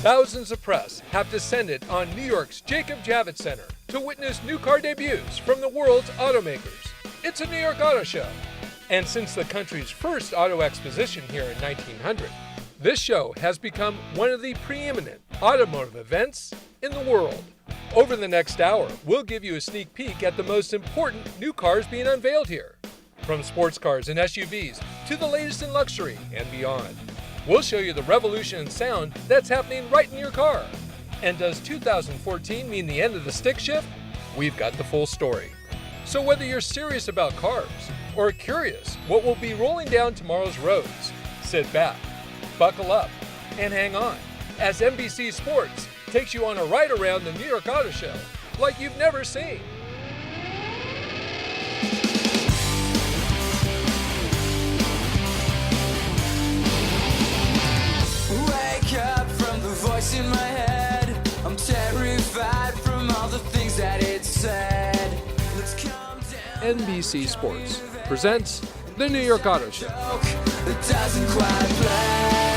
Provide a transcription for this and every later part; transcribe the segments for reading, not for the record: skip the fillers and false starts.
Thousands of press have descended on New York's Jacob Javits Center to witness new car debuts from the world's automakers. It's a New York Auto Show. And since the country's first auto exposition here in 1900, this show has become one of the preeminent automotive events in the world. Over the next hour, we'll give you a sneak peek at the most important new cars being unveiled here. From sports cars and SUVs to the latest in luxury and beyond. We'll show you the revolution in sound that's happening right in your car. And does 2014 mean the end of the stick shift? We've got the full story. So whether you're serious about cars or curious what will be rolling down tomorrow's roads, sit back, buckle up, and hang on as NBC Sports takes you on a ride around the New York Auto Show like you've never seen. Wake up from the voice in my head. I'm terrified from all the things that it said. Let's calm down. NBC Sports presents the New York Auto Show. It doesn't quite play.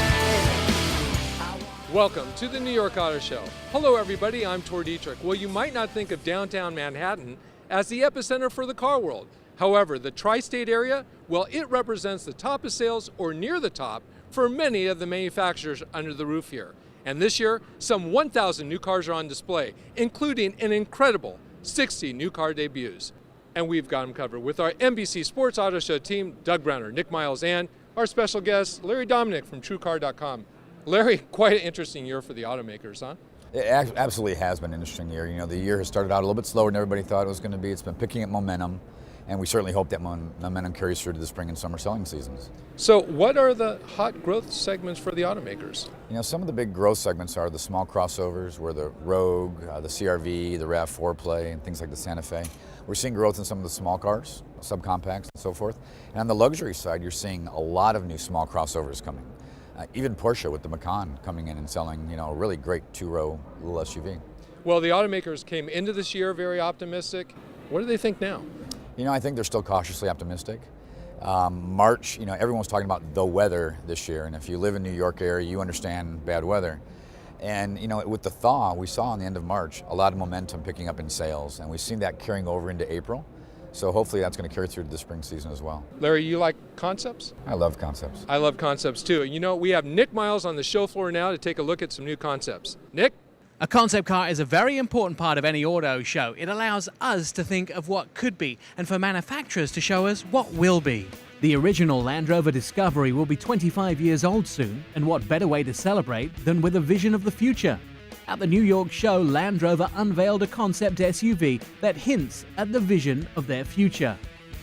Welcome to the New York Auto Show. Hello everybody, I'm Tor Dietrich. Well, you might not think of downtown Manhattan as the epicenter for the car world. However, the tri-state area, well, it represents the top of sales or near the top for many of the manufacturers under the roof here. And this year, some 1,000 new cars are on display, including an incredible 60 new car debuts. And we've got them covered with our NBC Sports Auto Show team, Doug Browner, Nick Miles, and our special guest, Larry Dominick from TrueCar.com. Larry, quite an interesting year for the automakers, huh? It absolutely has been an interesting year. You know, the year has started out a little bit slower than everybody thought it was going to be. It's been picking up momentum, and we certainly hope that momentum carries through to the spring and summer selling seasons. So what are the hot growth segments for the automakers? You know, some of the big growth segments are the small crossovers, where the Rogue, the CR-V, the RAV4 play, and things like the Santa Fe. We're seeing growth in some of the small cars, subcompacts, and so forth. And on the luxury side, you're seeing a lot of new small crossovers coming. Even Porsche with the Macan coming in and selling, you know, a really great two-row little SUV. Well, the automakers came into this year very optimistic. What do they think now? You know, I think they're still cautiously optimistic. March, you know, everyone's talking about the weather this year, and if you live in the New York area, you understand bad weather. And, you know, with the thaw, we saw on the end of March a lot of momentum picking up in sales, and we've seen that carrying over into April. So hopefully that's going to carry through to the spring season as well. Larry, you like concepts? I love concepts. I love concepts too. You know, we have Nick Miles on the show floor now to take a look at some new concepts. Nick? A concept car is a very important part of any auto show. It allows us to think of what could be, and for manufacturers to show us what will be. The original Land Rover Discovery will be 25 years old soon, and what better way to celebrate than with a vision of the future? At the New York show, Land Rover unveiled a concept SUV that hints at the vision of their future.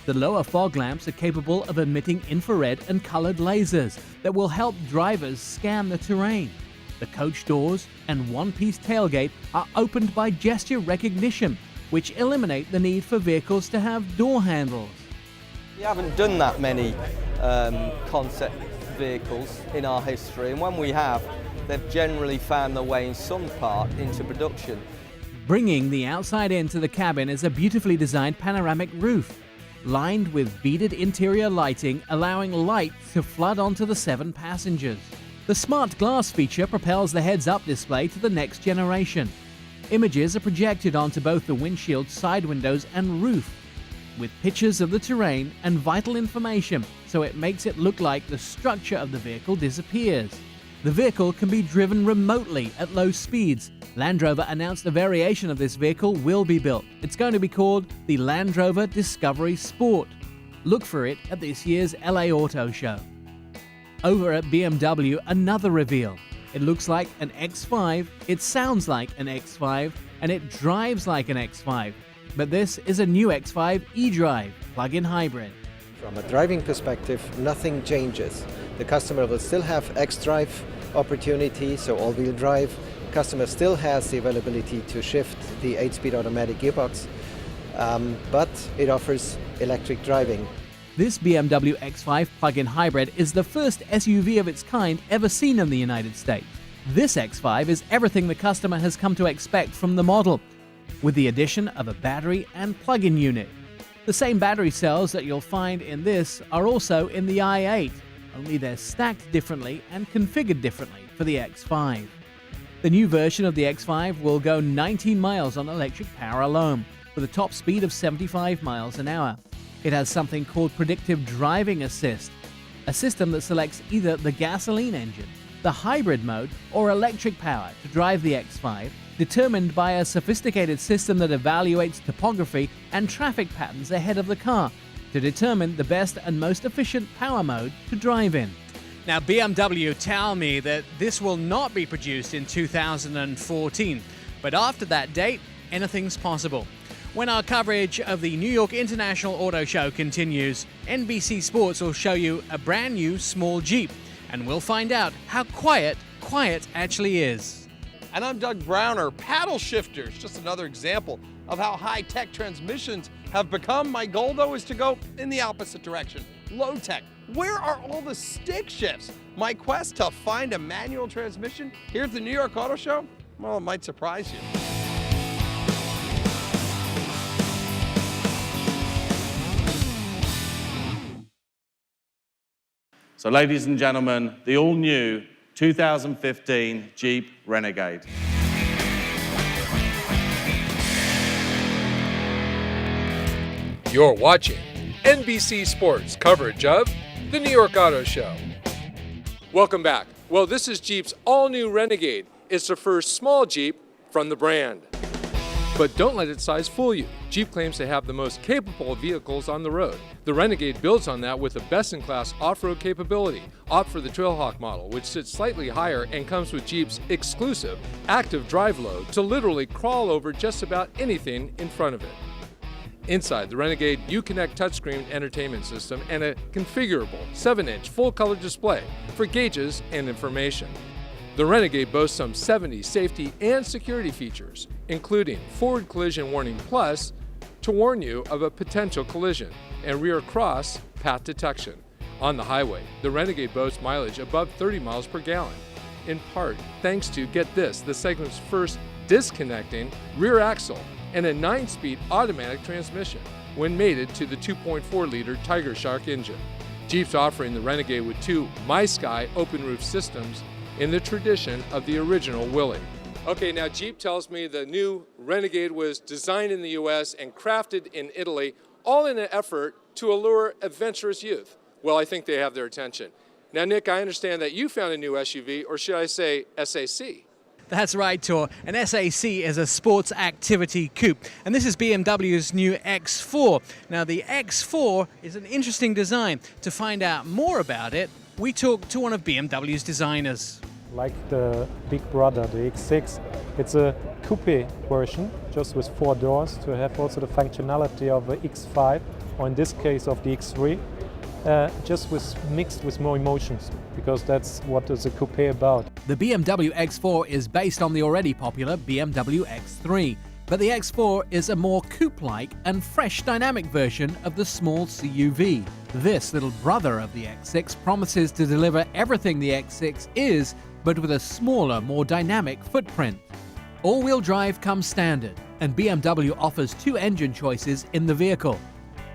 The lower fog lamps are capable of emitting infrared and colored lasers that will help drivers scan the terrain. The coach doors and one-piece tailgate are opened by gesture recognition, which eliminate the need for vehicles to have door handles. We haven't done that many concept vehicles in our history, and when we have, they've generally found their way in some part into production. Bringing the outside into the cabin is a beautifully designed panoramic roof, lined with beaded interior lighting, allowing light to flood onto the 7 passengers. The smart glass feature propels the heads-up display to the next generation. Images are projected onto both the windshield side windows and roof, with pictures of the terrain and vital information, so it makes it look like the structure of the vehicle disappears. The vehicle can be driven remotely at low speeds. Land Rover announced a variation of this vehicle will be built. It's going to be called the Land Rover Discovery Sport. Look for it at this year's LA Auto Show. Over at BMW, another reveal. It looks like an X5, it sounds like an X5, and it drives like an X5. But this is a new X5 eDrive plug-in hybrid. From a driving perspective, nothing changes. The customer will still have xDrive opportunity, so all-wheel drive. Customer still has the availability to shift the 8-speed automatic gearbox, but it offers electric driving. This BMW X5 plug-in hybrid is the first SUV of its kind ever seen in the United States. This X5 is everything the customer has come to expect from the model, with the addition of a battery and plug-in unit. The same battery cells that you'll find in this are also in the i8, only they're stacked differently and configured differently for the X5. The new version of the X5 will go 19 miles on electric power alone, with a top speed of 75 miles an hour. It has something called Predictive Driving Assist, a system that selects either the gasoline engine, the hybrid mode, or electric power to drive the X5, determined by a sophisticated system that evaluates topography and traffic patterns ahead of the car to determine the best and most efficient power mode to drive in. Now, BMW tell me that this will not be produced in 2014, but after that date, anything's possible. When our coverage of the New York International Auto Show continues, NBC Sports will show you a brand new small Jeep, and we'll find out how quiet actually is. And I'm Doug Browner. Paddle shifters, just another example of how high-tech transmissions have become. My goal, though, is to go in the opposite direction, low-tech. Where are all the stick shifts? My quest to find a manual transmission here at the New York Auto Show, well, it might surprise you. So ladies and gentlemen, the all-new 2015 Jeep Renegade. You're watching NBC Sports coverage of the New York Auto Show. Welcome back. Well, this is Jeep's all-new Renegade. It's the first small Jeep from the brand. But don't let its size fool you. Jeep claims to have the most capable vehicles on the road. The Renegade builds on that with a best-in-class off-road capability. Opt for the Trailhawk model, which sits slightly higher and comes with Jeep's exclusive active drive load to literally crawl over just about anything in front of it. Inside the Renegade, Uconnect touchscreen entertainment system and a configurable 7-inch full-color display for gauges and information. The Renegade boasts some 70 safety and security features, including Forward Collision Warning Plus to warn you of a potential collision, and rear cross path detection. On the highway, the Renegade boasts mileage above 30 miles per gallon, in part thanks to, get this, the segment's first disconnecting rear axle and a 9-speed automatic transmission when mated to the 2.4-liter Tiger Shark engine. Jeep's offering the Renegade with two MySky open-roof systems in the tradition of the original Willys. Okay, now Jeep tells me the new Renegade was designed in the US and crafted in Italy, all in an effort to allure adventurous youth. Well, I think they have their attention. Now, Nick, I understand that you found a new SUV, or should I say SAC? That's right, Tor. An SAC is a sports activity coupe, and this is BMW's new X4. Now, the X4 is an interesting design. To find out more about it, we talked to one of BMW's designers. Like the big brother, the X6, it's a coupe version, just with 4 doors, to have also the functionality of the X5, or in this case of the X3, just mixed with more emotions, because that's what is a coupe about. The BMW X4 is based on the already popular BMW X3, but the X4 is a more coupe-like and fresh dynamic version of the small CUV. This little brother of the X6 promises to deliver everything the X6 is, but with a smaller, more dynamic footprint. All-wheel drive comes standard, and BMW offers 2 engine choices in the vehicle.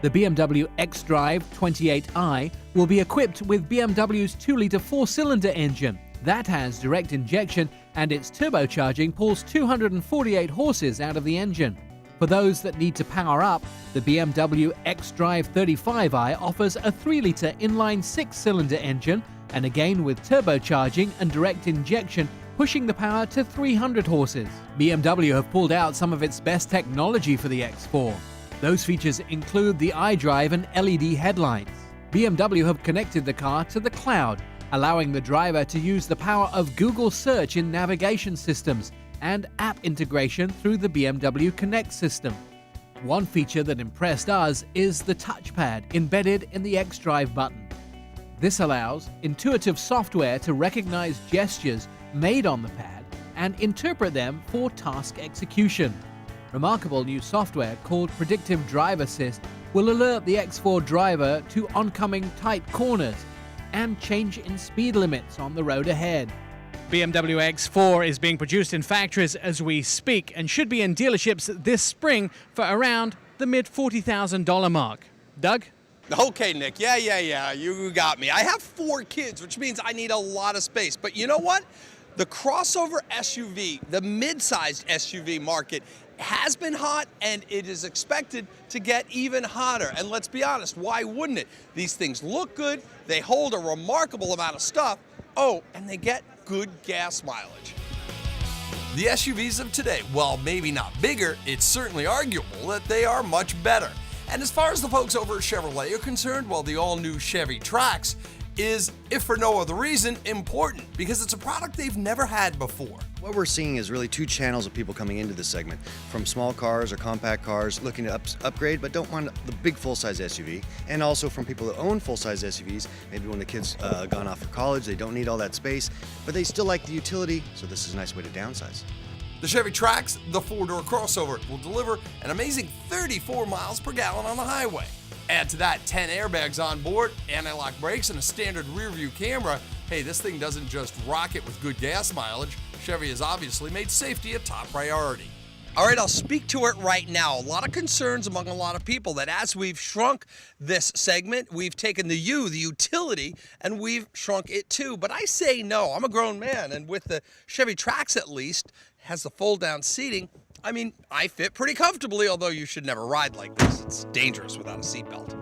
The BMW xDrive 28i will be equipped with BMW's 2-litre 4-cylinder engine. That has direct injection, and its turbocharging pulls 248 horses out of the engine. For those that need to power up, the BMW xDrive 35i offers a 3-litre inline 6-cylinder engine, and again with turbocharging and direct injection, pushing the power to 300 horses. BMW have pulled out some of its best technology for the X4. Those features include the iDrive and LED headlights. BMW have connected the car to the cloud, allowing the driver to use the power of Google Search in navigation systems and app integration through the BMW Connect system. One feature that impressed us is the touchpad embedded in the xDrive button. This allows intuitive software to recognize gestures made on the pad and interpret them for task execution. Remarkable new software called Predictive Drive Assist will alert the X4 driver to oncoming tight corners and change in speed limits on the road ahead. BMW X4 is being produced in factories as we speak and should be in dealerships this spring for around the mid-$40,000 mark. Doug? Okay, Nick, yeah, you got me. I have 4 kids, which means I need a lot of space. But you know what? The crossover SUV, the mid-sized SUV market has been hot, and it is expected to get even hotter. And let's be honest, why wouldn't it? These things look good, they hold a remarkable amount of stuff, oh, and they get good gas mileage. The SUVs of today, while maybe not bigger, it's certainly arguable that they are much better. And as far as the folks over at Chevrolet are concerned, well, the all-new Chevy Trax is, if for no other reason, important because it's a product they've never had before. What we're seeing is really two channels of people coming into this segment, from small cars or compact cars looking to upgrade but don't want the big full-size SUV, and also from people that own full-size SUVs, maybe when the kids gone off for college, they don't need all that space, but they still like the utility, so this is a nice way to downsize. The Chevy Trax, the four-door crossover, will deliver an amazing 34 miles per gallon on the highway. Add to that 10 airbags on board, anti-lock brakes, and a standard rear-view camera. Hey, this thing doesn't just rock it with good gas mileage. Chevy has obviously made safety a top priority. All right, I'll speak to it right now. A lot of concerns among a lot of people that as we've shrunk this segment, we've taken the utility, and we've shrunk it too. But I say no. I'm a grown man, and with the Chevy Trax at least, has the fold-down seating. I mean, I fit pretty comfortably, although you should never ride like this. It's dangerous without a seatbelt.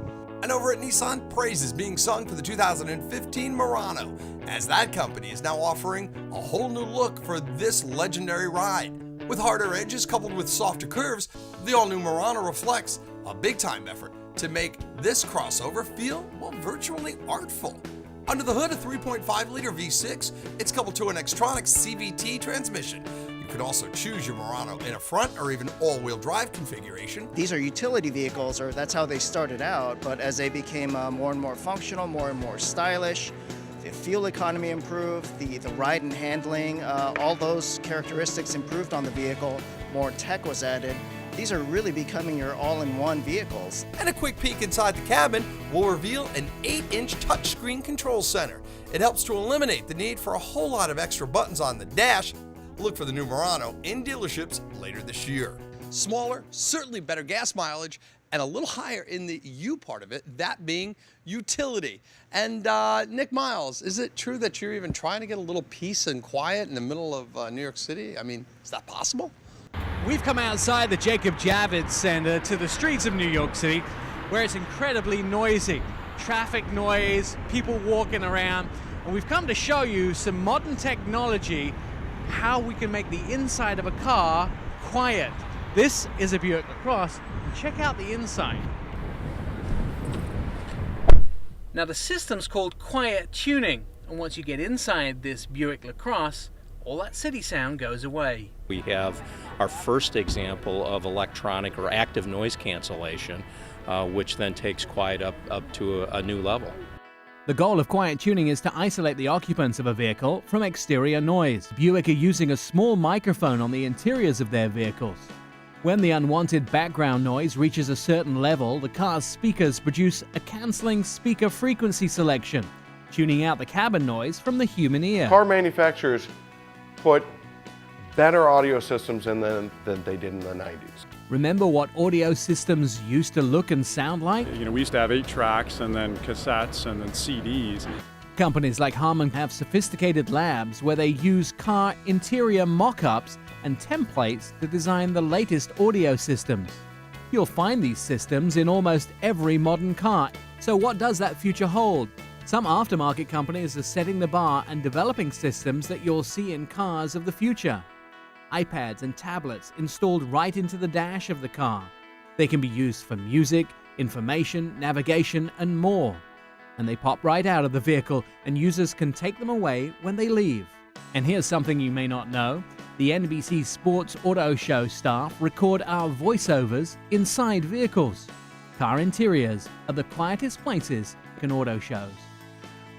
And over at Nissan, praise is being sung for the 2015 Murano, as that company is now offering a whole new look for this legendary ride. With harder edges coupled with softer curves, the all-new Murano reflects a big-time effort to make this crossover feel, well, virtually artful. Under the hood, a 3.5-liter V6, it's coupled to an Xtronic CVT transmission. You could also choose your Murano in a front or even all-wheel drive configuration. These are utility vehicles, or that's how they started out, but as they became more and more functional, more and more stylish, the fuel economy improved, the ride and handling, all those characteristics improved on the vehicle, more tech was added. These are really becoming your all-in-one vehicles. And a quick peek inside the cabin will reveal an 8-inch touchscreen control center. It helps to eliminate the need for a whole lot of extra buttons on the dash. Look for the new Murano in dealerships later this year. Smaller, certainly better gas mileage, and a little higher in the U part of it, that being utility. And Nick Miles, is it true that you're even trying to get a little peace and quiet in the middle of New York City? I mean, is that possible? We've come outside the Jacob Javits Center to the streets of New York City, where it's incredibly noisy. Traffic noise, people walking around, and we've come to show you some modern technology, how we can make the inside of a car quiet. This is a Buick LaCrosse, and check out the inside. Now the system's called quiet tuning, and once you get inside this Buick LaCrosse, all that city sound goes away. We have our first example of electronic or active noise cancellation, which then takes quiet up to a new level. The goal of quiet tuning is to isolate the occupants of a vehicle from exterior noise. Buick are using a small microphone on the interiors of their vehicles. When the unwanted background noise reaches a certain level, the car's speakers produce a canceling speaker frequency selection, tuning out the cabin noise from the human ear. Car manufacturers put better audio systems in than they did in the 90s. Remember what audio systems used to look and sound like? You know, we used to have 8 tracks and then cassettes and then CDs. Companies like Harman have sophisticated labs where they use car interior mock-ups and templates to design the latest audio systems. You'll find these systems in almost every modern car. So what does that future hold? Some aftermarket companies are setting the bar and developing systems that you'll see in cars of the future. iPads and tablets installed right into the dash of the car. They can be used for music, information, navigation, and more. And they pop right out of the vehicle, and users can take them away when they leave. And here's something you may not know. The NBC Sports Auto Show staff record our voiceovers inside vehicles. Car interiors are the quietest places in auto shows.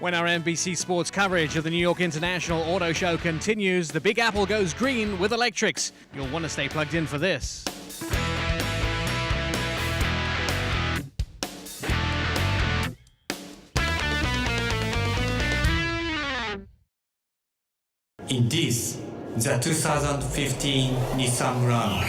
When our NBC Sports coverage of the New York International Auto Show continues, the Big Apple goes green with electrics. You'll want to stay plugged in for this. In this, the 2015 Nissan Murano.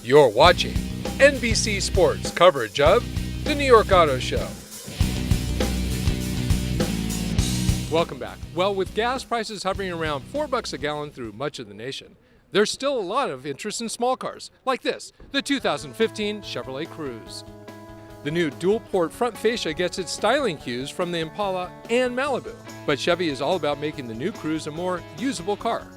You're watching NBC Sports coverage of the New York Auto Show. Welcome back. Well, with gas prices hovering around $4 a gallon through much of the nation, there's still a lot of interest in small cars, like this, the 2015 Chevrolet Cruze. The new dual-port front fascia gets its styling cues from the Impala and Malibu, but Chevy is all about making the new Cruze a more usable car.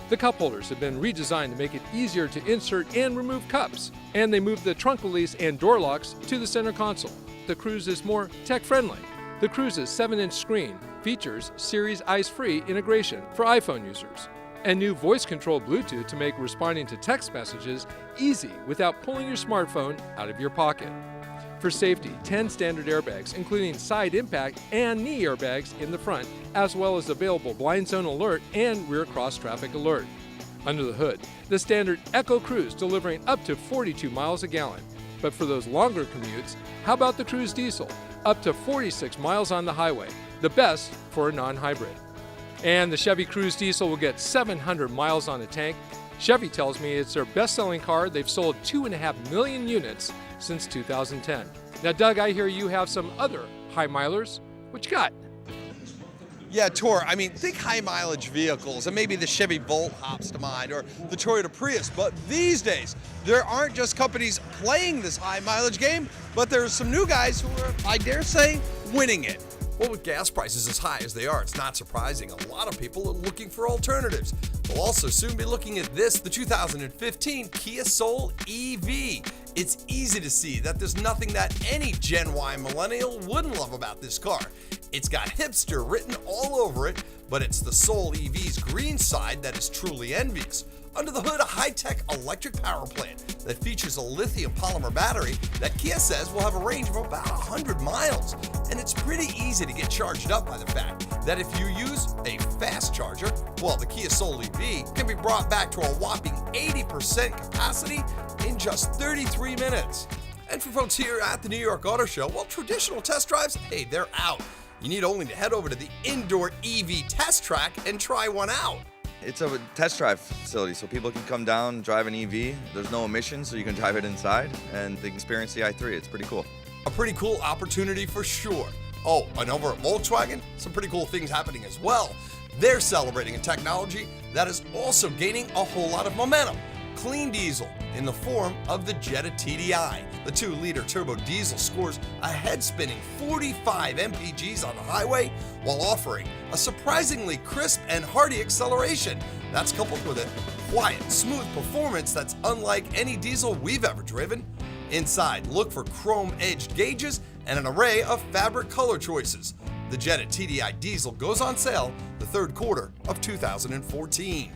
The cup holders have been redesigned to make it easier to insert and remove cups, and they moved the trunk release and door locks to the center console. The Cruze is more tech-friendly. The Cruze's 7-inch screen features Siri's Eyes-Free integration for iPhone users, and new voice-controlled Bluetooth to make responding to text messages easy without pulling your smartphone out of your pocket. For safety, 10 standard airbags, including side impact and knee airbags in the front, as well as available blind zone alert and rear cross traffic alert. Under the hood, the standard Echo Cruze delivering up to 42 miles a gallon. But for those longer commutes, how about the Cruze Diesel? Up to 46 miles on the highway, the best for a non-hybrid. And the Chevy Cruze Diesel will get 700 miles on the tank. Chevy tells me it's their best-selling car. They've sold 2.5 million units since 2010. Now, Doug, I hear you have some other high milers. What you got? Yeah, Tor, I mean, think high mileage vehicles, and maybe the Chevy Bolt hops to mind, or the Toyota Prius, but these days, there aren't just companies playing this high mileage game, but there's some new guys who are, I dare say, winning it. Well, with gas prices as high as they are, it's not surprising a lot of people are looking for alternatives. We'll also soon be looking at this, the 2015 Kia Soul EV. It's easy to see that there's nothing that any Gen Y millennial wouldn't love about this car. It's got hipster written all over it, but it's the Soul EV's green side that is truly envious. Under the hood, a high-tech electric power plant that features a lithium polymer battery that Kia says will have a range of about 100 miles. And it's pretty easy to get charged up by the fact that if you use a fast charger, well, the Kia Soul EV can be brought back to a whopping 80% capacity in just 33 minutes. And for folks here at the New York Auto Show, well, traditional test drives, hey, they're out. You need only to head over to the indoor EV test track and try one out. It's a test drive facility, so people can come down, drive an EV. There's no emissions, so you can drive it inside, and they can experience the i3. It's pretty cool. A pretty cool opportunity for sure. Oh, and over at Volkswagen, some pretty cool things happening as well. They're celebrating a technology that is also gaining a whole lot of momentum. Clean diesel in the form of the Jetta TDI. The 2-liter turbo diesel scores a head-spinning 45 mpgs on the highway while offering a surprisingly crisp and hearty acceleration. That's coupled with a quiet, smooth performance that's unlike any diesel we've ever driven. Inside, look for chrome-edged gauges and an array of fabric color choices. The Jetta TDI diesel goes on sale the third quarter of 2014.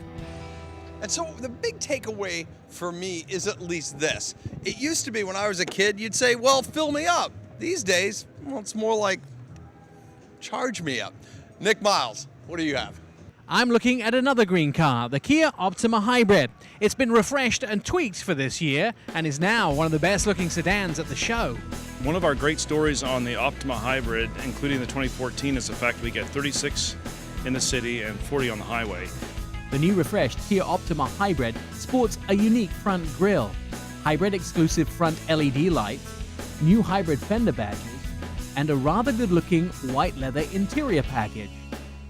And so the big takeaway for me is at least this. It used to be when I was a kid, you'd say, well, fill me up. These days, well, it's more like charge me up. Nick Miles, what do you have? I'm looking at another green car, the Kia Optima Hybrid. It's been refreshed and tweaked for this year and is now one of the best looking sedans at the show. One of our great stories on the Optima Hybrid, including the 2014, is the fact we get 36 in the city and 40 on the highway. The new refreshed Kia Optima Hybrid sports a unique front grille, hybrid exclusive front LED lights, new hybrid fender badges, and a rather good-looking white leather interior package.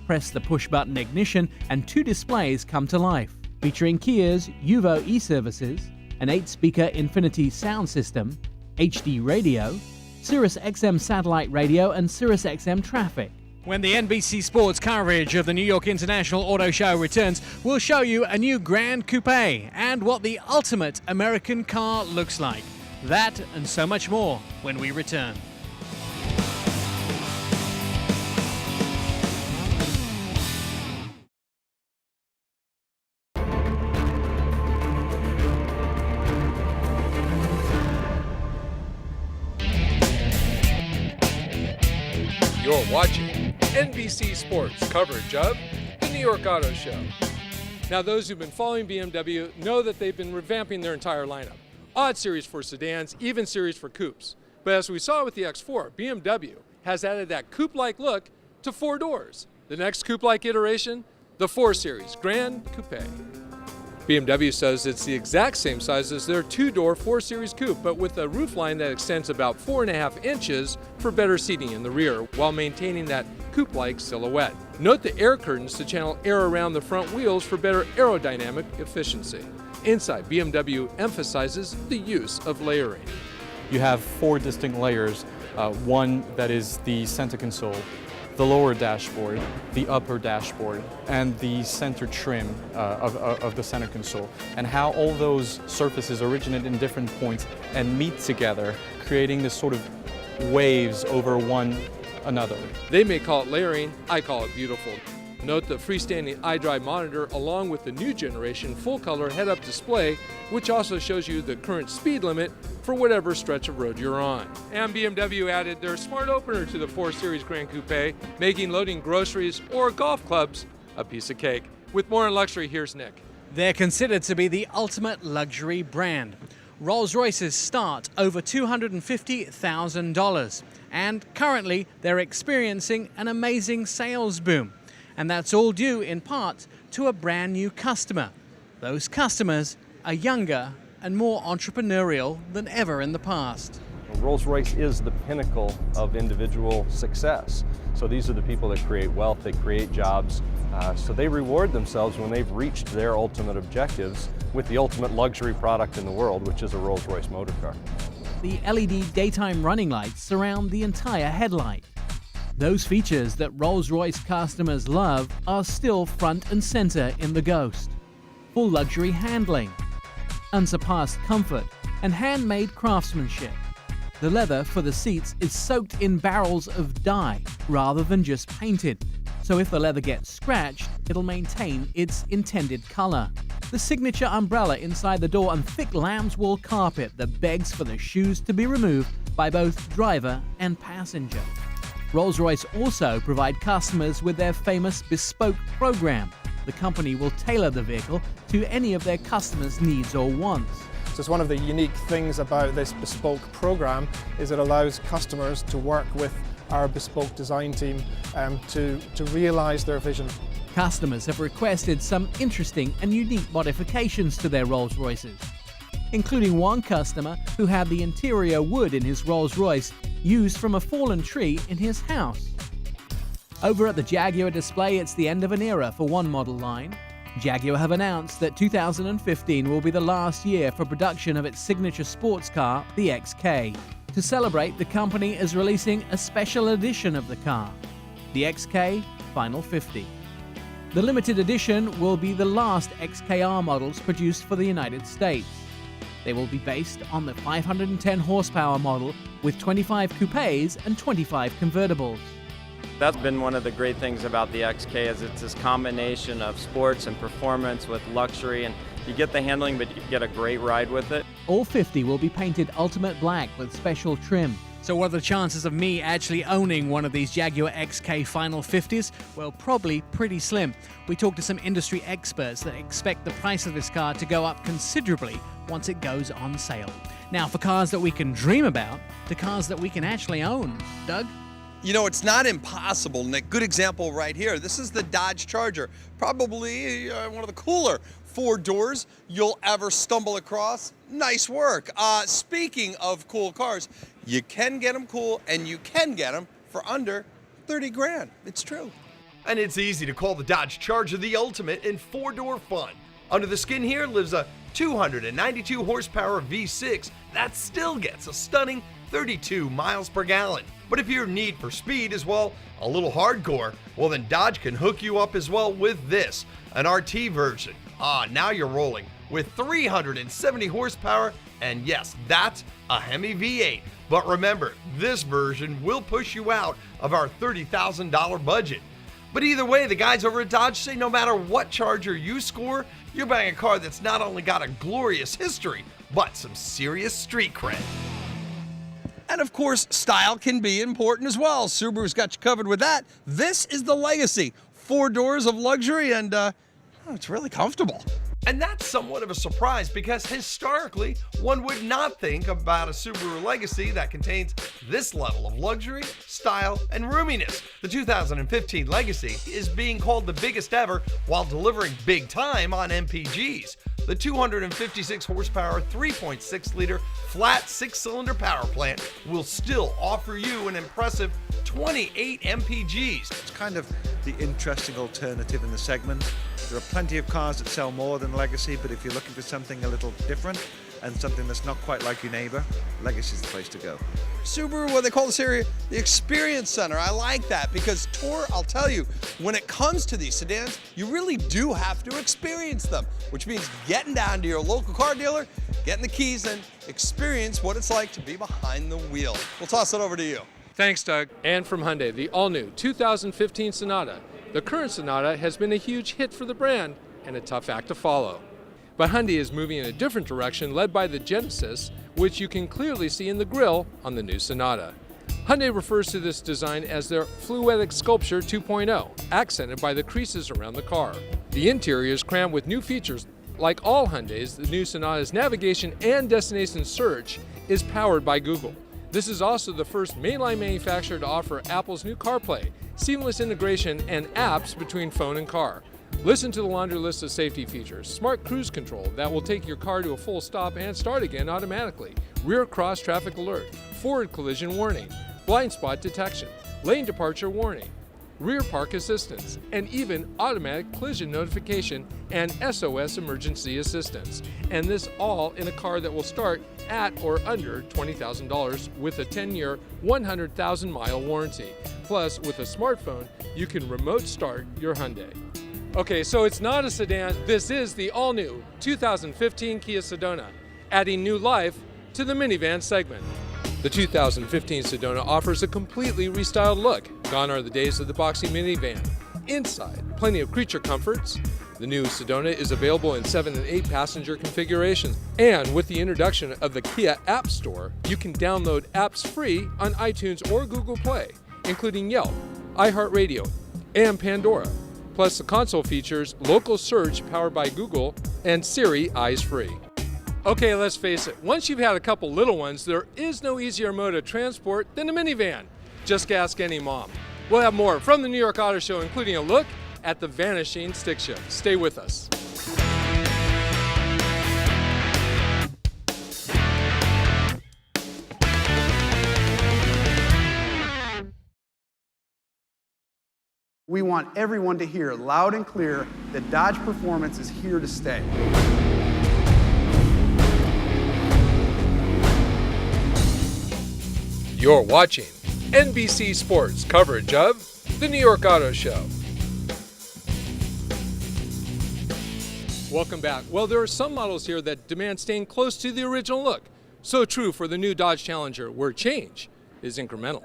Press the push-button ignition and 2 displays come to life, featuring Kia's Uvo e-services, an 8-speaker Infinity sound system, HD radio, Sirius XM satellite radio, and Sirius XM traffic. When the NBC Sports coverage of the New York International Auto Show returns, we'll show you a new Grand Coupe and what the ultimate American car looks like. That and so much more when we return. You're watching NBC Sports coverage of the New York Auto Show. Now, those who've been following BMW know that they've been revamping their entire lineup. Odd series for sedans, even series for coupes. But as we saw with the X4, BMW has added that coupe-like look to 4 doors. The next coupe-like iteration, the 4 Series Grand Coupe. BMW says it's the exact same size as their two-door 4 Series coupe, but with a roofline that extends about 4.5 inches for better seating in the rear, while maintaining that coupe-like silhouette. Note the air curtains to channel air around the front wheels for better aerodynamic efficiency. Inside, BMW emphasizes the use of layering. You have 4 distinct layers, one that is the center console, the lower dashboard, the upper dashboard, and the center trim of the center console, and how all those surfaces originate in different points and meet together, creating this sort of waves over one another. They may call it layering, I call it beautiful. Note the freestanding iDrive monitor along with the new generation full-color head-up display, which also shows you the current speed limit for whatever stretch of road you're on. And BMW added their smart opener to the 4 Series Gran Coupe, making loading groceries or golf clubs a piece of cake. With more on luxury, here's Nick. They're considered to be the ultimate luxury brand. Rolls-Royces start over $250,000, and currently they're experiencing an amazing sales boom. And that's all due in part to a brand new customer. Those customers are younger and more entrepreneurial than ever in the past. Rolls-Royce is the pinnacle of individual success. So these are the people that create wealth, they create jobs, so they reward themselves when they've reached their ultimate objectives with the ultimate luxury product in the world, which is a Rolls-Royce motor car. The LED daytime running lights surround the entire headlight. Those features that Rolls-Royce customers love are still front and center in the Ghost. Full luxury handling, unsurpassed comfort, and handmade craftsmanship. The leather for the seats is soaked in barrels of dye rather than just painted, so if the leather gets scratched, it'll maintain its intended color. The signature umbrella inside the door and thick lamb's wool carpet that begs for the shoes to be removed by both driver and passenger. Rolls-Royce also provide customers with their famous bespoke program. The company will tailor the vehicle to any of their customers' needs or wants. So it's one of the unique things about this bespoke program is it allows customers to work with our bespoke design team to realize their vision. Customers have requested some interesting and unique modifications to their Rolls-Royces, including one customer who had the interior wood in his Rolls-Royce used from a fallen tree in his house. Over at the Jaguar display, it's the end of an era for one model line. Jaguar have announced that 2015 will be the last year for production of its signature sports car, the XK. To celebrate, the company is releasing a special edition of the car, the XK Final 50. The limited edition will be the last XKR models produced for the United States. They will be based on the 510 horsepower model with 25 coupes and 25 convertibles. That's been one of the great things about the XK is it's this combination of sports and performance with luxury, and you get the handling but you get a great ride with it. All 50 will be painted ultimate black with special trim. So what are the chances of me actually owning one of these Jaguar XK Final 50s? Well, probably pretty slim. We talked to some industry experts that expect the price of this car to go up considerably once it goes on sale. Now, for cars that we can dream about, to cars that we can actually own. Doug? You know, it's not impossible, Nick. Good example right here. This is the Dodge Charger. Probably one of the cooler 4 doors you'll ever stumble across. Nice work. Speaking of cool cars, you can get them cool and you can get them for under 30 grand. It's true. And it's easy to call the Dodge Charger the ultimate in 4-door fun. Under the skin here lives a 292 horsepower V6 that still gets a stunning 32 miles per gallon. But if your need for speed is, well, a little hardcore, well then Dodge can hook you up as well with this, an RT version. Now you're rolling with 370 horsepower, and yes, that's a Hemi V8. But remember, this version will push you out of our $30,000 budget. But either way, the guys over at Dodge say no matter what Charger you score, you're buying a car that's not only got a glorious history, but some serious street cred. And of course, style can be important as well. Subaru's got you covered with that. This is the Legacy. 4 doors of luxury, and it's really comfortable. And that's somewhat of a surprise because historically, one would not think about a Subaru Legacy that contains this level of luxury, style, and roominess. The 2015 Legacy is being called the biggest ever while delivering big time on MPGs. The 256 horsepower, 3.6-liter flat 6-cylinder power plant will still offer you an impressive 28 mpgs. It's kind of the interesting alternative in the segment. There are plenty of cars that sell more than Legacy, but if you're looking for something a little different and something that's not quite like your neighbor, Legacy's the place to go. Subaru, what they call this area, the Experience Center. I like that because I'll tell you, when it comes to these sedans, you really do have to experience them, which means getting down to your local car dealer, getting the keys, and experience what it's like to be behind the wheel. We'll toss it over to you. Thanks, Doug. And from Hyundai, the all-new 2015 Sonata. The current Sonata has been a huge hit for the brand and a tough act to follow. But Hyundai is moving in a different direction, led by the Genesis, which you can clearly see in the grille on the new Sonata. Hyundai refers to this design as their Fluidic Sculpture 2.0, accented by the creases around the car. The interior is crammed with new features. Like all Hyundais, the new Sonata's navigation and destination search is powered by Google. This is also the first mainline manufacturer to offer Apple's new CarPlay, seamless integration, and apps between phone and car. Listen to the laundry list of safety features. Smart cruise control that will take your car to a full stop and start again automatically. Rear cross traffic alert. Forward collision warning. Blind spot detection. Lane departure warning. Rear park assistance. And even automatic collision notification and SOS emergency assistance. And this all in a car that will start at or under $20,000 with a 10-year, 100,000-mile warranty. Plus, with a smartphone, you can remote start your Hyundai. Okay, so it's not a sedan, this is the all-new 2015 Kia Sedona, adding new life to the minivan segment. The 2015 Sedona offers a completely restyled look. Gone are the days of the boxy minivan. Inside, plenty of creature comforts. The new Sedona is available in 7 and 8 passenger configurations. And with the introduction of the Kia App Store, you can download apps free on iTunes or Google Play, including Yelp, iHeartRadio, and Pandora. Plus, the console features local search powered by Google and Siri Eyes Free. Okay, let's face it, once you've had a couple little ones, there is no easier mode of transport than a minivan. Just ask any mom. We'll have more from the New York Auto Show, including a look at the vanishing stick shift. Stay with us. We want everyone to hear loud and clear that Dodge Performance is here to stay. You're watching NBC Sports coverage of the New York Auto Show. Welcome back. Well, there are some models here that demand staying close to the original look. So true for the new Dodge Challenger, where change is incremental.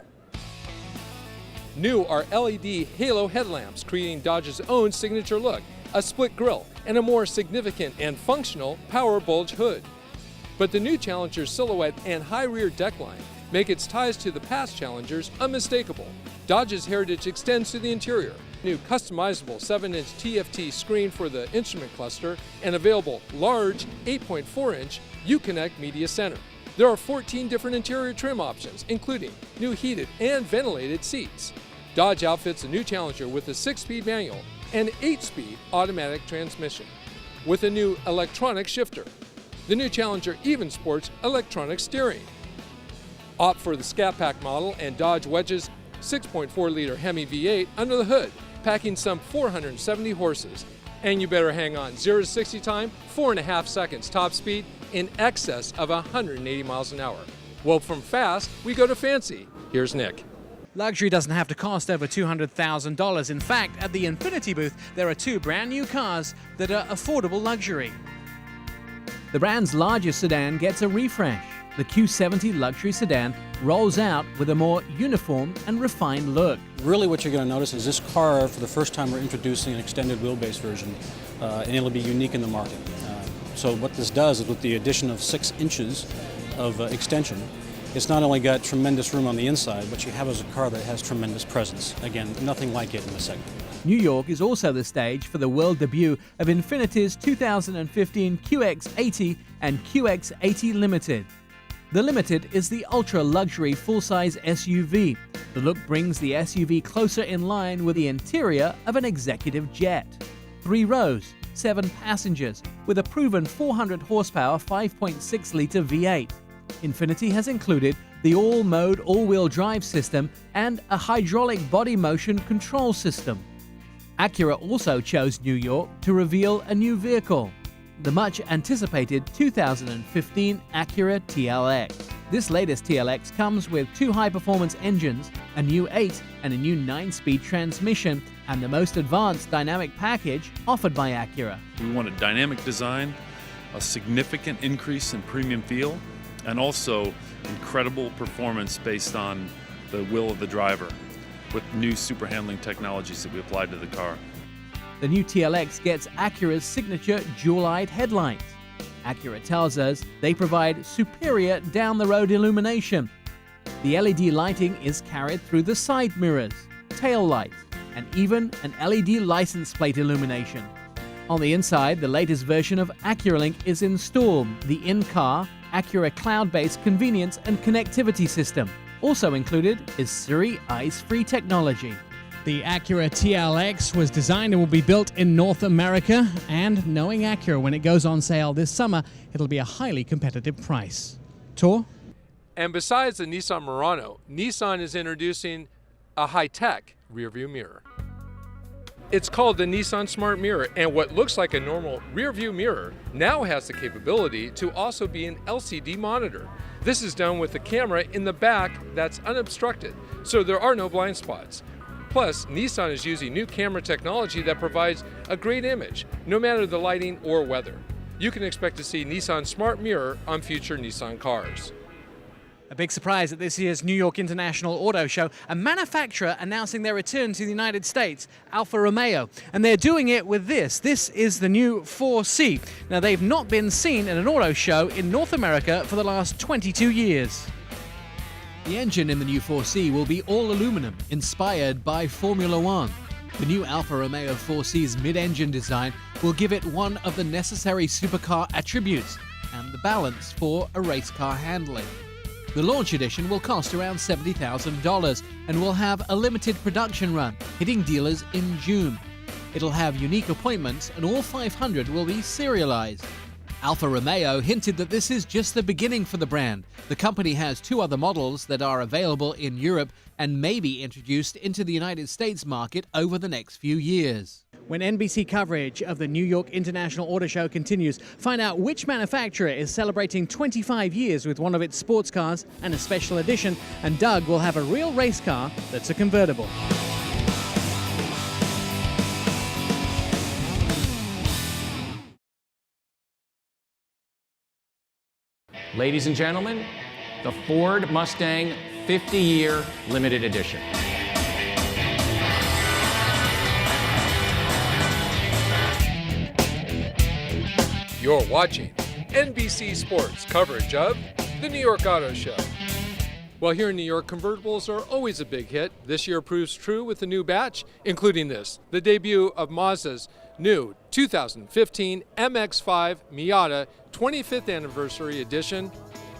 New are LED halo headlamps, creating Dodge's own signature look, a split grille, and a more significant and functional power bulge hood. But the new Challenger's silhouette and high rear deck line make its ties to the past Challengers unmistakable. Dodge's heritage extends to the interior. New customizable 7-inch TFT screen for the instrument cluster and available large 8.4-inch Uconnect Media Center. There are 14 different interior trim options, including new heated and ventilated seats. Dodge outfits a new Challenger with a 6-speed manual and 8-speed automatic transmission with a new electronic shifter. The new Challenger even sports electronic steering. Opt for the Scat Pack model and Dodge wedges 6.4-liter Hemi V8 under the hood, packing some 470 horses. And you better hang on. 0 to 60 time, 4.5 seconds top speed, in excess of 180 miles an hour. Well, from fast, we go to fancy. Here's Nick. Luxury doesn't have to cost over $200,000. In fact, at the Infiniti booth, there are 2 brand new cars that are affordable luxury. The brand's largest sedan gets a refresh. The Q70 luxury sedan rolls out with a more uniform and refined look. Really what you're going to notice is this car, for the first time, we're introducing an extended wheelbase version, and it'll be unique in the market. So what this does is with the addition of 6 inches of extension, it's not only got tremendous room on the inside, but you have as a car that has tremendous presence. Again, nothing like it in the segment. New York is also the stage for the world debut of Infiniti's 2015 QX80 and QX80 Limited. The Limited is the ultra-luxury full-size SUV. The look brings the SUV closer in line with the interior of an executive jet. 3 rows, 7 passengers, with a proven 400 horsepower 5.6-litre V8. Infiniti has included the all-mode all-wheel drive system and a hydraulic body motion control system. Acura also chose New York to reveal a new vehicle, the much-anticipated 2015 Acura TLX. This latest TLX comes with 2 high-performance engines, a new 8 and a new 9-speed transmission, and the most advanced dynamic package offered by Acura. We want a dynamic design, a significant increase in premium feel, and also incredible performance based on the will of the driver with new super handling technologies that we applied to the car. The new TLX gets Acura's signature jewel-eyed headlights. Acura tells us they provide superior down-the-road illumination. The LED lighting is carried through the side mirrors, tail lights, and even an LED license plate illumination. On the inside, the latest version of AcuraLink is installed, the in-car Acura cloud-based convenience and connectivity system. Also included is Siri Eyes-Free technology. The Acura TLX was designed and will be built in North America, and knowing Acura, when it goes on sale this summer, it'll be a highly competitive price. Tor? And besides the Nissan Murano, Nissan is introducing a high-tech rearview mirror. It's called the Nissan Smart Mirror, and what looks like a normal rearview mirror now has the capability to also be an LCD monitor. This is done with the camera in the back that's unobstructed, so there are no blind spots. Plus, Nissan is using new camera technology that provides a great image, no matter the lighting or weather. You can expect to see Nissan Smart Mirror on future Nissan cars. A big surprise at this year's New York International Auto Show, a manufacturer announcing their return to the United States, Alfa Romeo. And they're doing it with this. This is the new 4C. Now, they've not been seen at an auto show in North America for the last 22 years. The engine in the new 4C will be all aluminum, inspired by Formula One. The new Alfa Romeo 4C's mid-engine design will give it one of the necessary supercar attributes and the balance for a race car handling. The launch edition will cost around $70,000 and will have a limited production run, hitting dealers in June. It'll have unique appointments and all 500 will be serialized. Alfa Romeo hinted that this is just the beginning for the brand. The company has 2 other models that are available in Europe and may be introduced into the United States market over the next few years. When NBC coverage of the New York International Auto Show continues, find out which manufacturer is celebrating 25 years with one of its sports cars and a special edition, and Doug will have a real race car that's a convertible. Ladies and gentlemen, the Ford Mustang 50-year limited edition. You're watching NBC Sports coverage of the New York Auto Show. Well, here in New York, convertibles are always a big hit. This year proves true with the new batch, including this, the debut of Mazda's new 2015 MX-5 Miata 25th Anniversary Edition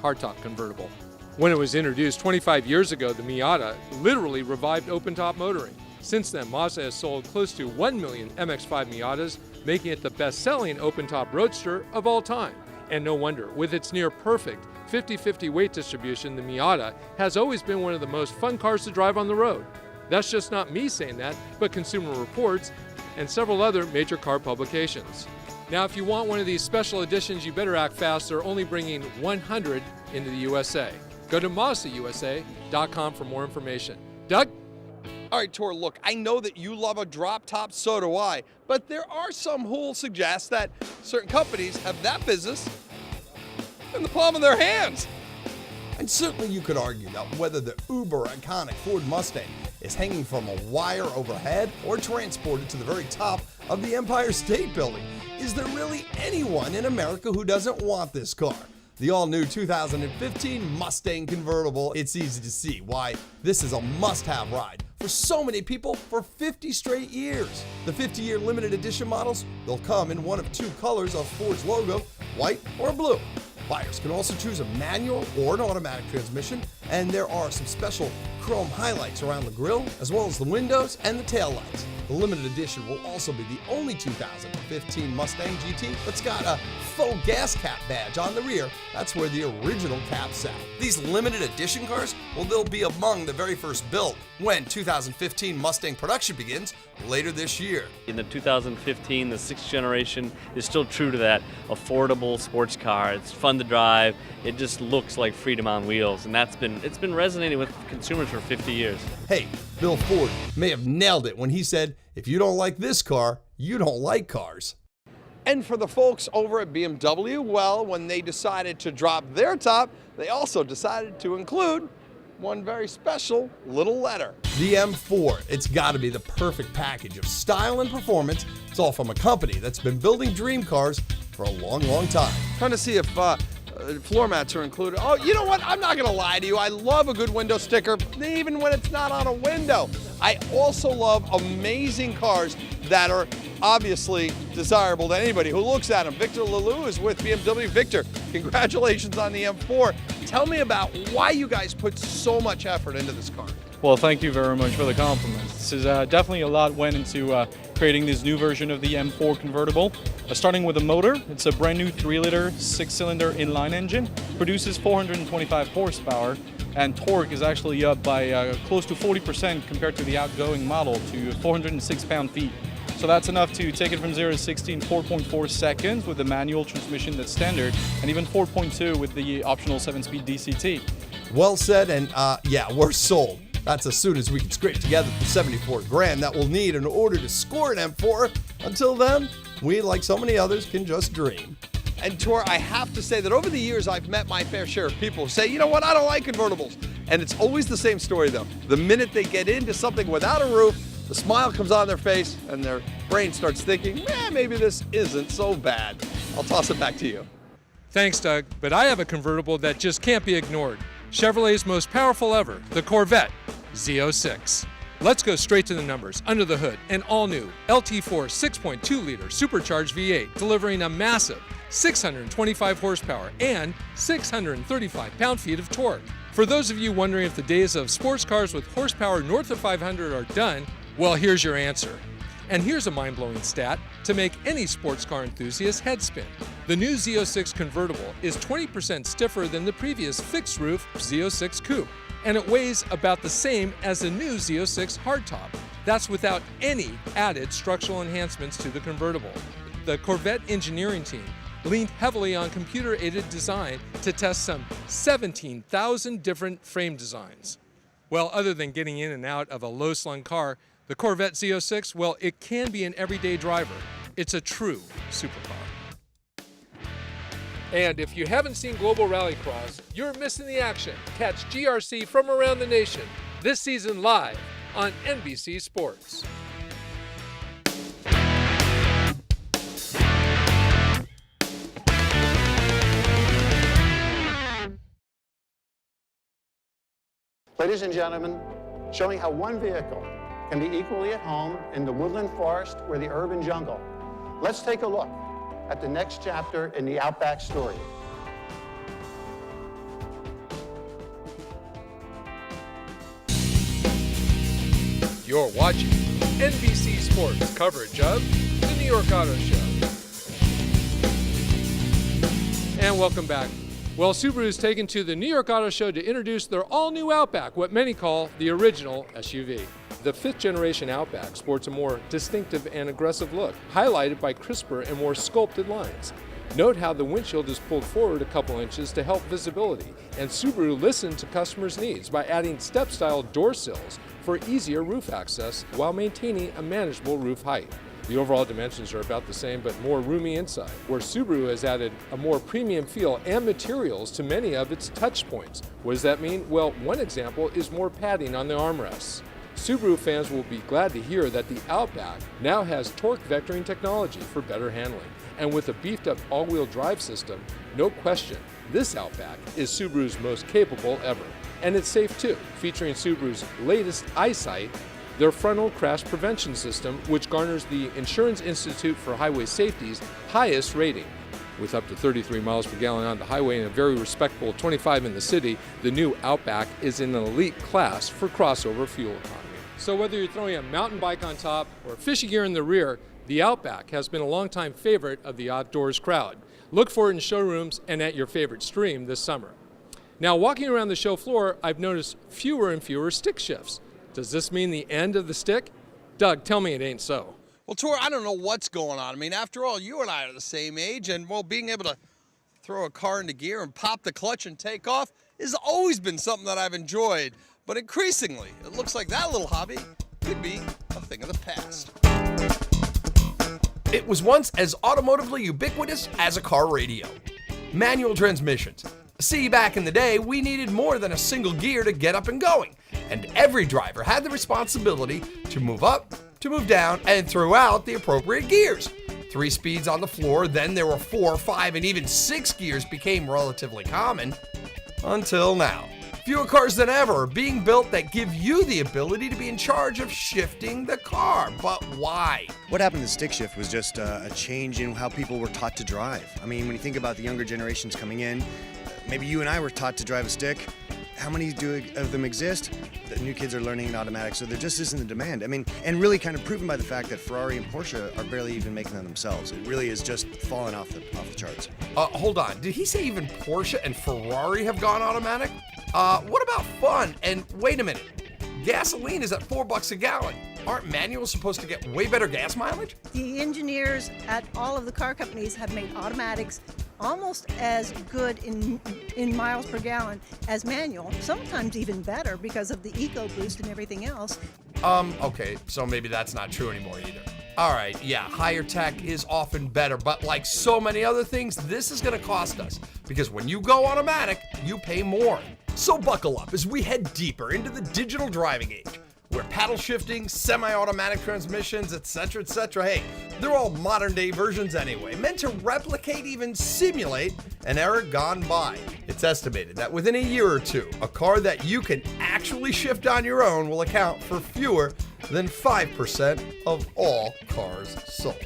hardtop convertible. When it was introduced 25 years ago, the Miata literally revived open-top motoring. Since then, Mazda has sold close to 1 million MX-5 Miatas, making it the best-selling open-top roadster of all time. And no wonder, with its near-perfect 50-50 weight distribution, the Miata has always been one of the most fun cars to drive on the road. That's just not me saying that, but Consumer Reports and several other major car publications. Now, if you want one of these special editions, you better act fast. They're only bringing 100 into the USA. Go to MazdaUSA.com for more information. Doug? All right, Tor, look, I know that you love a drop top, so do I, but there are some who will suggest that certain companies have that business in the palm of their hands. And certainly you could argue that whether the uber iconic Ford Mustang is hanging from a wire overhead or transported to the very top of the Empire State Building, is there really anyone in America who doesn't want this car? The all-new 2015 Mustang convertible. It's easy to see why this is a must-have ride for so many people for 50 straight years. The 50-year limited edition models, they'll come in one of 2 colors of Ford's logo, white or blue. Buyers can also choose a manual or an automatic transmission And there are some special chrome highlights around the grille, as well as the windows and the taillights. The limited edition will also be the only 2015 Mustang GT that's got a faux gas cap badge on the rear. That's where the original cap sat. These limited edition cars, well, they'll be among the very first built when 2015 Mustang production begins later this year. In the 2015, the 6th generation is still true to that affordable sports car. It's fun to drive. It just looks like freedom on wheels, and it's been resonating with consumers for 50 years. Hey, Bill Ford may have nailed it when he said, if you don't like this car, you don't like cars. And for the folks over at BMW, well, when they decided to drop their top, they also decided to include one very special little letter. The M4. It's got to be the perfect package of style and performance. It's all from a company that's been building dream cars for a long, long time. Trying to see if floor mats are included. Oh, you know what? I'm not going to lie to you. I love a good window sticker, even when it's not on a window. I also love amazing cars that are obviously desirable to anybody who looks at them. Victor Lalou is with BMW. Victor, congratulations on the M4. Tell me about why you guys put so much effort into this car. Well, thank you very much for the compliments. This is definitely a lot went into creating this new version of the M4 convertible. Starting with the motor, it's a brand new 3-liter, 6-cylinder inline engine, produces 425 horsepower, and torque is actually up by close to 40% compared to the outgoing model to 406 pound-feet. So that's enough to take it from 0 to 60 in 4.4 seconds with the manual transmission that's standard, and even 4.2 with the optional 7-speed DCT. Well said, and yeah, we're sold. That's as soon as we can scrape together the 74 grand that we'll need in order to score an M4. Until then, we, like so many others, can just dream. And Tor, I have to say that over the years, I've met my fair share of people who say, you know what, I don't like convertibles. And it's always the same story, though. The minute they get into something without a roof, the smile comes on their face and their brain starts thinking, maybe this isn't so bad. I'll toss it back to you. Thanks, Doug, but I have a convertible that just can't be ignored. Chevrolet's most powerful ever, the Corvette Z06. Let's go straight to the numbers. Under the hood, an all-new LT4 6.2-liter supercharged V8 delivering a massive 625 horsepower and 635 pound-feet of torque. For those of you wondering if the days of sports cars with horsepower north of 500 are done, well, here's your answer. And here's a mind-blowing stat to make any sports car enthusiast head spin. The new Z06 convertible is 20% stiffer than the previous fixed-roof Z06 Coupe, and it weighs about the same as the new Z06 hardtop. That's without any added structural enhancements to the convertible. The Corvette engineering team leaned heavily on computer-aided design to test some 17,000 different frame designs. Well, other than getting in and out of a low-slung car, the Corvette Z06, well, it can be an everyday driver. It's a true supercar. And if you haven't seen Global Rallycross, you're missing the action. Catch GRC from around the nation this season live on NBC Sports. Ladies and gentlemen, showing how one vehicle can be equally at home in the woodland forest or the urban jungle. Let's take a look at the next chapter in the Outback story. You're watching NBC Sports coverage of the New York Auto Show. And welcome back. Well, Subaru is taken to the New York Auto Show to introduce their all-new Outback, what many call the original SUV. The 5th generation Outback sports a more distinctive and aggressive look, highlighted by crisper and more sculpted lines. Note how the windshield is pulled forward a couple inches to help visibility, and Subaru listened to customers' needs by adding step-style door sills for easier roof access while maintaining a manageable roof height. The overall dimensions are about the same, but more roomy inside, where Subaru has added a more premium feel and materials to many of its touch points. What does that mean? Well, one example is more padding on the armrests. Subaru fans will be glad to hear that the Outback now has torque vectoring technology for better handling. And with a beefed up all-wheel drive system, no question, this Outback is Subaru's most capable ever. And it's safe too, featuring Subaru's latest EyeSight, their frontal crash prevention system, which garners the Insurance Institute for Highway Safety's highest rating. With up to 33 miles per gallon on the highway and a very respectable 25 in the city, the new Outback is in an elite class for crossover fuel economy. So whether you're throwing a mountain bike on top or fishing gear in the rear, the Outback has been a longtime favorite of the outdoors crowd. Look for it in showrooms and at your favorite stream this summer. Now, walking around the show floor, I've noticed fewer and fewer stick shifts. Does this mean the end of the stick? Doug, tell me it ain't so. Well, Tor, I don't know what's going on. I mean, after all, you and I are the same age, and, well, being able to throw a car into gear and pop the clutch and take off has always been something that I've enjoyed. But increasingly, it looks like that little hobby could be a thing of the past. It was once as automotively ubiquitous as a car radio. Manual transmissions. See, back in the day, we needed more than a single gear to get up and going, and every driver had the responsibility to move up, to move down, and throw out the appropriate gears. 3 speeds on the floor, then there were 4, 5, and even 6 gears became relatively common, until now. Fewer cars than ever are being built that give you the ability to be in charge of shifting the car. But why? What happened to stick shift was just a change in how people were taught to drive. I mean, when you think about the younger generations coming in, maybe you and I were taught to drive a stick. How many of them exist? The new kids are learning in automatic, so there just isn't the demand. I mean, and really kind of proven by the fact that Ferrari and Porsche are barely even making them themselves. It really is just falling off the charts. Hold on. Did he say even Porsche and Ferrari have gone automatic? What about fun? And wait a minute. Gasoline is at $4 a gallon. Aren't manuals supposed to get way better gas mileage? The engineers at all of the car companies have made automatics almost as good in miles per gallon as manual, sometimes even better because of the eco boost and everything else. Okay, so maybe that's not true anymore either. All right, yeah, higher tech is often better, but like so many other things, this is gonna cost us because when you go automatic, you pay more. So buckle up as we head deeper into the digital driving age, where paddle shifting, semi-automatic transmissions, etc., hey, they're all modern-day versions anyway, meant to replicate, even simulate, an era gone by. It's estimated that within a year or two, a car that you can actually shift on your own will account for fewer than 5% of all cars sold.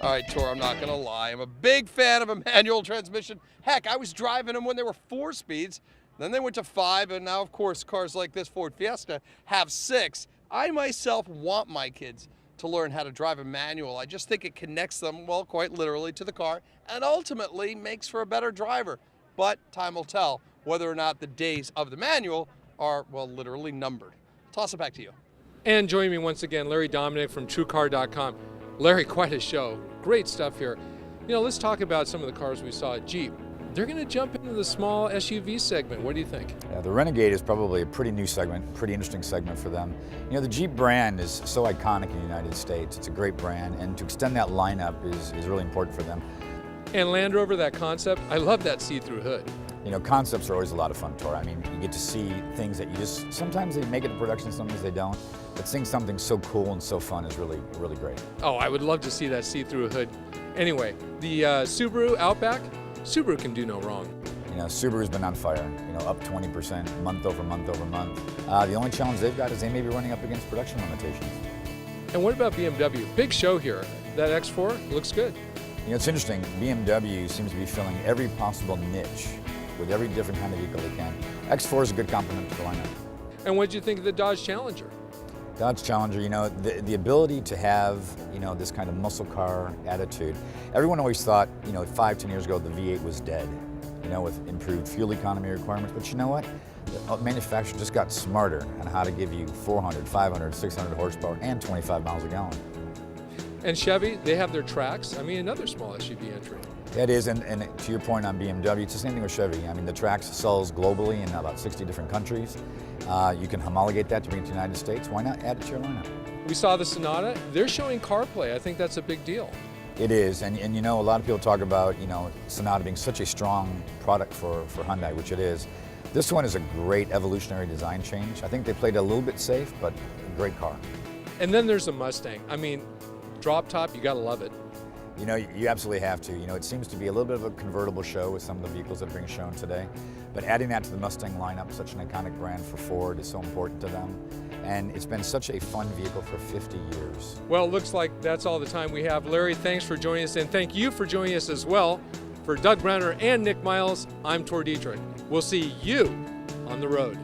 All right, Tor, I'm not gonna lie, I'm a big fan of a manual transmission. Heck, I was driving them when they were 4 speeds, then they went to 5, and now, of course, cars like this Ford Fiesta have 6. I myself want my kids to learn how to drive a manual. I just think it connects them, well, quite literally, to the car, and ultimately makes for a better driver. But time will tell whether or not the days of the manual are, well, literally numbered. Toss it back to you. And joining me once again, Larry Dominic from TrueCar.com. Larry, quite a show. Great stuff here. You know, let's talk about some of the cars we saw at Jeep. They're going to jump into the small SUV segment. What do you think? Yeah, the Renegade is probably a pretty new segment, pretty interesting segment for them. You know, the Jeep brand is so iconic in the United States. It's a great brand, and to extend that lineup is really important for them. And Land Rover, that concept, I love that see-through hood. You know, concepts are always a lot of fun, Tor. I mean, you get to see things that you just, sometimes they make it to production, sometimes they don't. But seeing something so cool and so fun is really, really great. Oh, I would love to see that see-through hood. Anyway, the Subaru Outback, Subaru can do no wrong. You know, Subaru's been on fire, you know, up 20% month over month over month. The only challenge they've got is they may be running up against production limitations. And what about BMW? Big show here. That X4 looks good. You know, it's interesting. BMW seems to be filling every possible niche with every different kind of vehicle they can. X4 is a good complement to the lineup. And what did you think of the Dodge Challenger? Dodge Challenger, you know, the ability to have, you know, this kind of muscle car attitude. Everyone always thought, you know, 5-10 years ago, the V8 was dead, you know, with improved fuel economy requirements. But you know what? The manufacturer just got smarter on how to give you 400, 500, 600 horsepower and 25 miles a gallon. And Chevy, they have their Trax. I mean, another small SUV entry. That is, and to your point on BMW, it's the same thing with Chevy. I mean, the Trax sells globally in about 60 different countries. You can homologate that to bring it to the United States. Why not add it to your lineup? We saw the Sonata. They're showing CarPlay. I think that's a big deal. It is, and you know, a lot of people talk about, you know, Sonata being such a strong product for Hyundai, which it is. This one is a great evolutionary design change. I think they played it a little bit safe, but a great car. And then there's the Mustang. I mean, drop top, you gotta love it. You know, you absolutely have to. You know, it seems to be a little bit of a convertible show with some of the vehicles that are being shown today. But adding that to the Mustang lineup, such an iconic brand for Ford, is so important to them. And it's been such a fun vehicle for 50 years. Well, it looks like that's all the time we have. Larry, thanks for joining us, and thank you for joining us as well For Doug Browner and Nick Miles, I'm Tor Dietrich. We'll see you on the road.